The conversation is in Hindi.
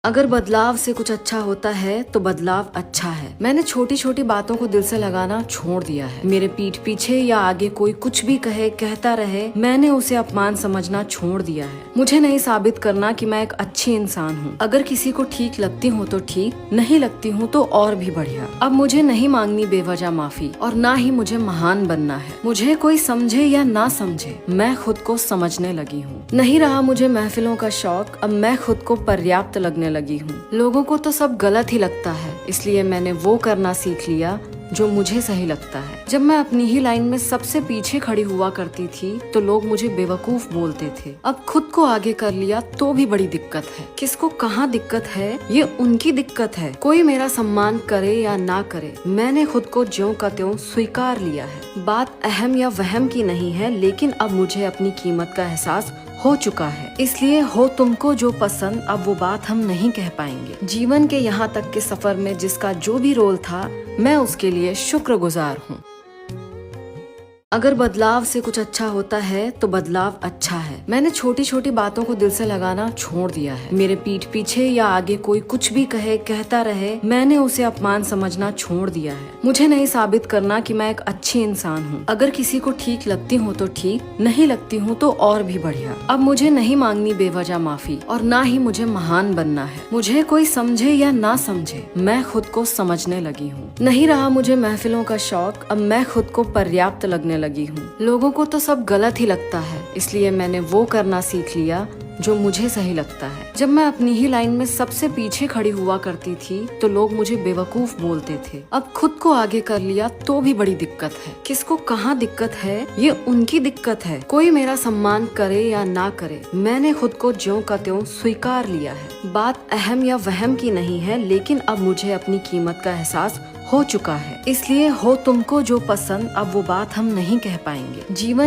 अगर बदलाव से कुछ अच्छा होता है तो बदलाव अच्छा है। मैंने छोटी छोटी बातों को दिल से लगाना छोड़ दिया है। मेरे पीठ पीछे या आगे कोई कुछ भी कहे, कहता रहे, मैंने उसे अपमान समझना छोड़ दिया है। मुझे नहीं साबित करना कि मैं एक अच्छी इंसान हूँ। अगर किसी को ठीक लगती हूँ तो ठीक, नहीं लगती हूँ तो और भी बढ़िया। अब मुझे नहीं मांगनी बेवजह माफी और ना ही मुझे महान बनना है। मुझे कोई समझे या ना समझे, मैं खुद को समझने लगी हूँ। नहीं रहा मुझे महफिलों का शौक, अब मैं खुद को पर्याप्त लगने लगी हूँ। लोगों को तो सब गलत ही लगता है, इसलिए मैंने वो करना सीख लिया जो मुझे सही लगता है। जब मैं अपनी ही लाइन में सबसे पीछे खड़ी हुआ करती थी तो लोग मुझे बेवकूफ बोलते थे। अब खुद को आगे कर लिया तो भी बड़ी दिक्कत है। किसको कहाँ दिक्कत है ये उनकी दिक्कत है। कोई मेरा सम्मान करे या ना करे, मैंने खुद को ज्यों का त्यों स्वीकार लिया है। बात अहम या वहम की नहीं है, लेकिन अब मुझे अपनी कीमत का एहसास हो चुका है। इसलिए हो तुमको जो पसंद, अब वो बात हम नहीं कह पाएंगे। जीवन के यहाँ तक के सफर में जिसका जो भी रोल था, मैं उसके लिए शुक्रगुजार हूँ। अगर बदलाव से कुछ अच्छा होता है तो बदलाव अच्छा है। मैंने छोटी छोटी बातों को दिल से लगाना छोड़ दिया है। मेरे पीठ पीछे या आगे कोई कुछ भी कहे, कहता रहे, मैंने उसे अपमान समझना छोड़ दिया है। मुझे नहीं साबित करना कि मैं एक अच्छी इंसान हूँ। अगर किसी को ठीक लगती हूँ तो ठीक, नहीं लगती हूँ तो और भी बढ़िया। अब मुझे नहीं मांगनी बेवजह माफी और ना ही मुझे महान बनना है। मुझे कोई समझे या ना समझे, मैं खुद को समझने लगी हूँ। नहीं रहा मुझे महफिलों का शौक, अब मैं खुद को पर्याप्त लगने लगी हूँ। लोगों को तो सब गलत ही लगता है, इसलिए मैंने वो करना सीख लिया जो मुझे सही लगता है। जब मैं अपनी ही लाइन में सबसे पीछे खड़ी हुआ करती थी तो लोग मुझे बेवकूफ बोलते थे। अब खुद को आगे कर लिया तो भी बड़ी दिक्कत है। किसको कहाँ दिक्कत है ये उनकी दिक्कत है। कोई मेरा सम्मान करे या ना करे, मैंने खुद को ज्यों का त्यों स्वीकार लिया है। बात अहम या वहम की नहीं है, लेकिन अब मुझे अपनी कीमत का एहसास हो चुका है। इसलिए हो तुमको जो पसंद, अब वो बात हम नहीं कह पाएंगे। जीवन